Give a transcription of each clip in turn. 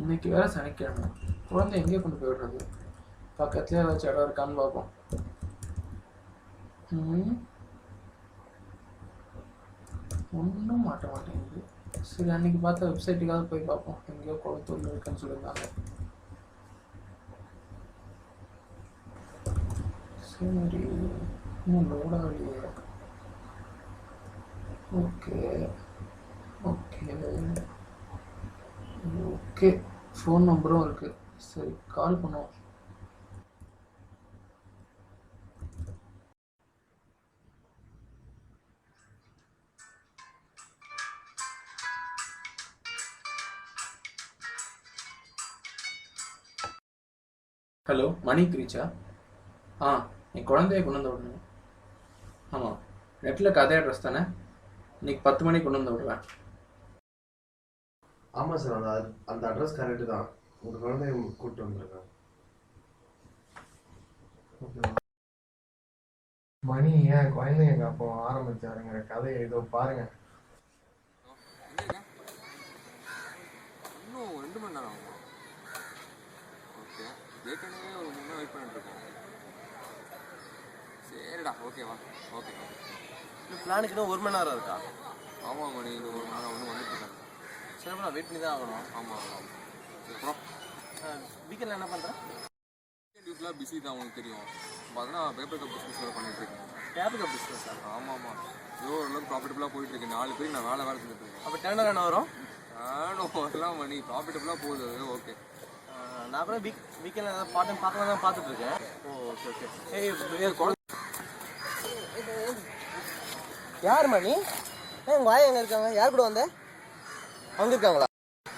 இன்னைக்கு வேற சனிக்கிழமை. குழந்தை எங்கே கொண்டு போய் விடுறது? பக்கத்துலேயே ஏதாச்சும் இடம் இருக்கான்னு பார்ப்போம். ஒன்றும் மாட்ட மாட்டேங்குது. சரி, அன்னைக்கு பார்த்த வெப்சைட்டுக்காவது போய் பார்ப்போம். எங்கேயோ குளத்தூர்ல இருக்குன்னு சொல்லியிருந்தாங்க. சரி, இன்னும் லோட வழியே. ஓகே ஓகே ஓகே, ஃபோன் நம்பரும் இருக்குது. சரி, கால் பண்ணுவோம். ஹலோ, மணி கிரீச்சா? என் குழந்தைய கொண்டு வந்து விடணும். ஆமாம், நெட்டில் அதே அட்ரஸ் தானே? இன்னைக்கு 10 மணிக்கு கொண்டு வந்து விடுவேன். ஆமாம் சார், அந்த அட்ரஸ் கரெக்டு தான். உங்கள் குழந்தைய கூப்பிட்டு வந்துருக்கேன். மணி ஏன் குழந்தைங்க காப்போம் ஆரம்பிச்சாருங்கிற கதை ஏதோ பாருங்க. இன்னும் 2 மணி நேரம் ஆகும். ஓகே, ஏற்கனவே ஒரு 3 வெயிட் பண்ணிட்டு இருக்கோம். சரிடா, ஓகேவா? Okay okay. இன்னும் பிளானுக்கு இன்னும் 1 மணி நேரம் இருக்கா? ஆமாம் மணி, இது 1 மணி நேரம் ஒன்று வந்துட்டு இருக்காங்க. சரி, அப்புறம் வெயிட் பண்ணி தான் ஆகணும். ஆமாம் ஆமாம். அப்புறம் வீக்கெண்டில் என்ன பண்ணுறேன்? யூஸ்வலாக பிஸி தான், உங்களுக்கு தெரியும். பார்த்தீங்கன்னா பேப்பர் கப் பிஸ்னஸ் வேறு பண்ணிட்டு இருக்கேன். Paper cup business sir? ஆமாம் ஆமாம், ஏதோ ஓரளவுக்கு ப்ராஃபிட்டபுளாக போயிட்டு இருக்கு. 4 பேருக்கு நான் வேலை செஞ்சுட்டு இருக்கேன். அப்போ டேர்னர் என்ன வரும்? வரலாம் மணி, ப்ராஃபிட்டபுளாக போகுது. ஓகே, நான் கூட வீக்கெண்டில் ஏதாவது பார்ட் டைம் பார்க்கலாம் தான் பார்த்துட்டு இருக்கேன். Okay okay. யார் மணி? உங்கள் வாய் எங்கே இருக்காங்க? யார் கூட வந்தேன்? அவங்க இருக்காங்களா?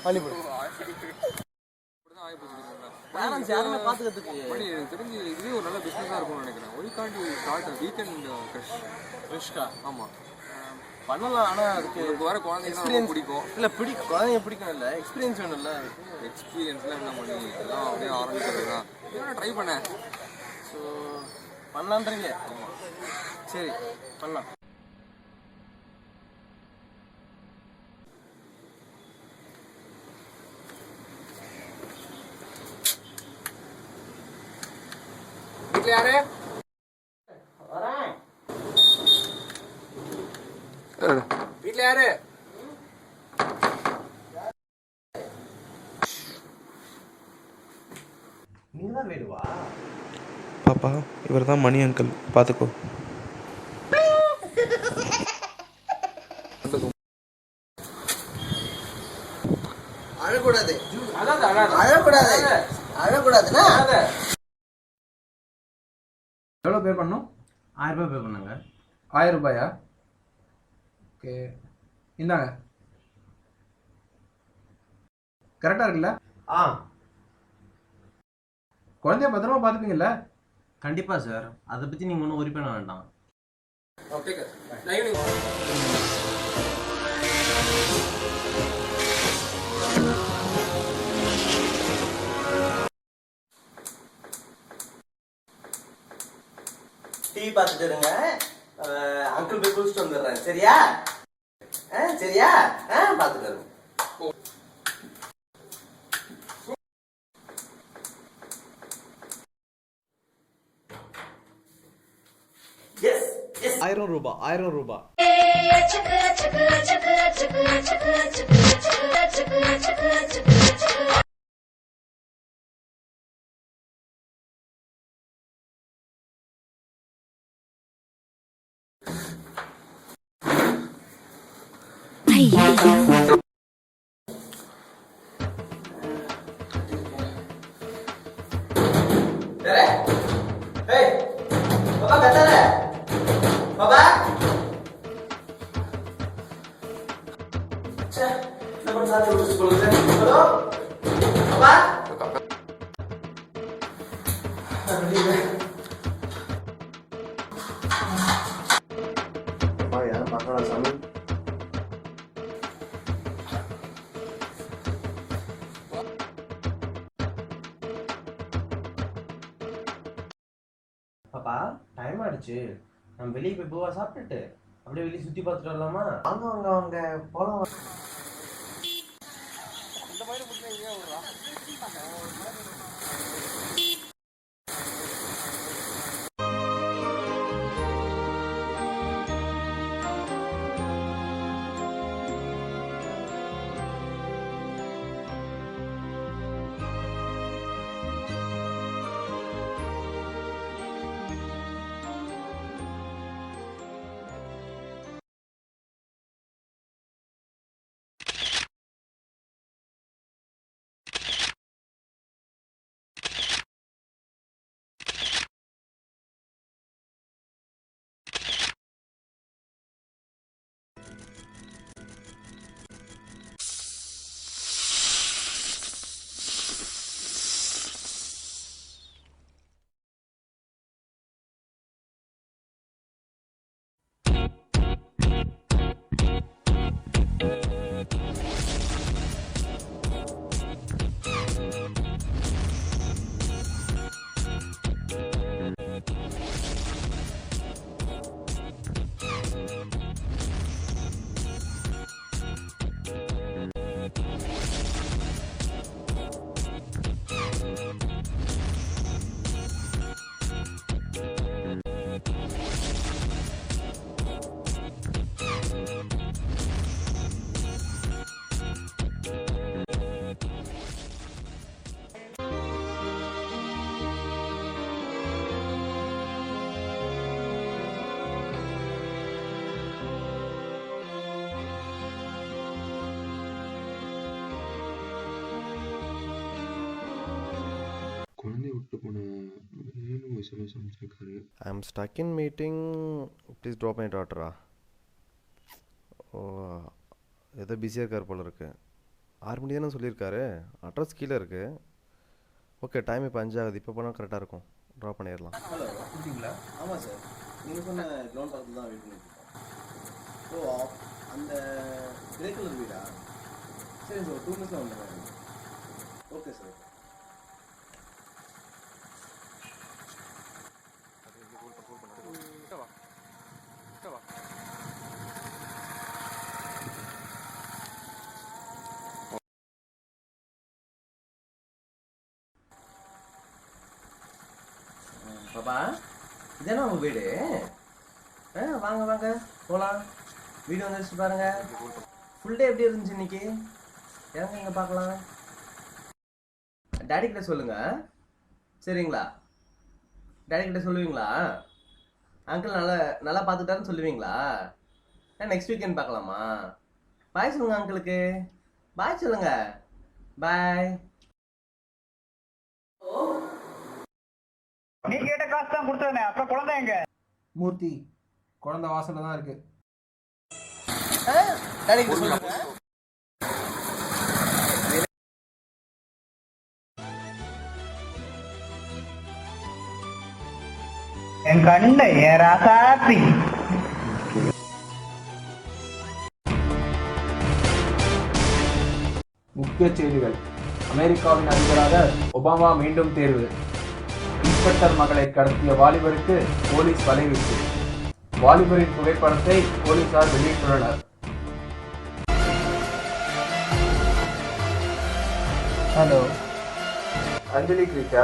அனுப்பிவிடு. பேரண்ட்ஸ் யாருமே பார்த்துக்கிறதுக்கு மணி எனக்கு தெரிஞ்சு இதுவே ஒரு நல்ல பிஸ்னஸாக இருக்கும்னு நினைக்கிறேன். Why can't you start weekend ஃப்ரெஷ்கா? ஆமாம் பண்ணலாம். ஆனால் அதுக்கு வர குழந்தைங்க பிடிக்கும். இல்லை பிடிக்கும், குழந்தைங்க பிடிக்கும். இல்லை எக்ஸ்பீரியன்ஸ் வேணும்ல. எக்ஸ்பீரியன்ஸ்லாம் என்ன பண்ணி எல்லாம் அப்படியே ஆரம்பிக்கிறது தான். ட்ரை பண்ணேன். ஸோ பண்ணலான்றீங்க? சரி, பண்ணலாம். வீட்டில் யாரு? வீட்டில் யாரு? நீங்கள் தான் வேடுவா? பாப்பா, இவர் தான் மணி அங்கிள், பார்த்துக்கோ. அழக்கூடாது, அழக்கூடாது, அழக்கூடாதுன்னா எவ்வளோ பே பண்ணணும்? 1000 ரூபாய் பே பண்ணுங்க. 1000 ரூபாயா? ஓகே, இந்தாங்க. கரெக்டாக இருக்குல்ல? குழந்தைய பத்திரமா பார்த்துப்பீங்கல்ல? கண்டிப்பாக சார், அதை பற்றி நீங்கள் ஒன்றும் ஒரி பண்ண வேண்டாம். ஓகே சார், நான் ஈவினிங் டிவி பார்த்துட்டு இருங்க. அங்கிள் போய் குளிச்சுட்டு வந்துடுறேன். சரியா? சரியா? பார்த்துட்டு இருங்க. S S. 1000 ரூபாய், 1000 ரூபாய். யாரும் பார்க்கலாம் சாமி. பாப்பா, டைம் ஆயிடுச்சு. நம்ம வெளியே போய் பூவா சாப்பிட்டுட்டு அப்படியே வெளியே சுற்றி பார்த்துட்டு வரலாமா? வாங்க வாங்க வாங்க போகலாம். இந்த மாதிரி குழந்தைய விட்டு போன வேணும் எஸ்எம்எஸ் அனுப்பிச்சிருக்காரு. I am stuck in meeting, please drop my டாட்டரா. ஓ, ஏதோ பிஸியாக இருக்கார் போல இருக்கு. 6 மணி தானே சொல்லியிருக்காரு. அட்ரஸ் கீழே இருக்குது. ஓகே, டைம் இப்போ 5 ஆகுது. இப்போ போனால் கரெக்டாக இருக்கும். ட்ராப் பண்ணிடலாம். ஹலோ, இருக்கீங்களா? ஆமாம் சார், நீங்கள் சொன்ன கிரவுண்ட் பக்கத்தில் தான் வெயிட் பண்ணிட்டு இருக்கோம். ஸோ அந்த கிரே கலர் வீடா? சரி சார், 2 மினிட்ஸில் வந்துடுறேன். Okay sir. பாப்பா, இதானே உங்கள் வீடு? வாங்க வாங்க போகலாம். வீடு வந்துருச்சு பாருங்க. ஃபுல் டே எப்படி இருந்துச்சு இன்னைக்கு? ஏங்க இங்கே பார்க்கலாம். டாடி கிட்ட சொல்லுங்க, சரிங்களா? டாடி கிட்ட சொல்லுவீங்களா? அங்கிள் நல்லா நல்லா பார்த்துட்டாருன்னு சொல்லுவீங்களா? நெக்ஸ்ட் வீக்கெண்ட் பார்க்கலாமா? பாய் சொல்லுங்க அங்கிளுக்கு. பாய் சொல்லுங்க. பாய். நீ கேட்ட காசு தான் கொடுத்தேனே, அப்புறம் குழந்தை எங்க? மூர்த்தி, குழந்தை வாசல்ல தான் இருக்கு. டாடி கிட்ட சொல்லுங்க. என் கண்ணு என் ராசாத்தி. முக்கிய செய்திகள். அமெரிக்காவின் அதிபராக ஒபாமா மீண்டும் தேர்வு. இன்ஸ்பெக்டர் மகளை கடத்திய வாலிபருக்கு போலீஸ் வலைவீச்சு. வாலிபரின் புகைப்படத்தை போலீசார் வெளியிட்டுள்ளனர். ஹலோ அஞ்சலி கிரிச்சா.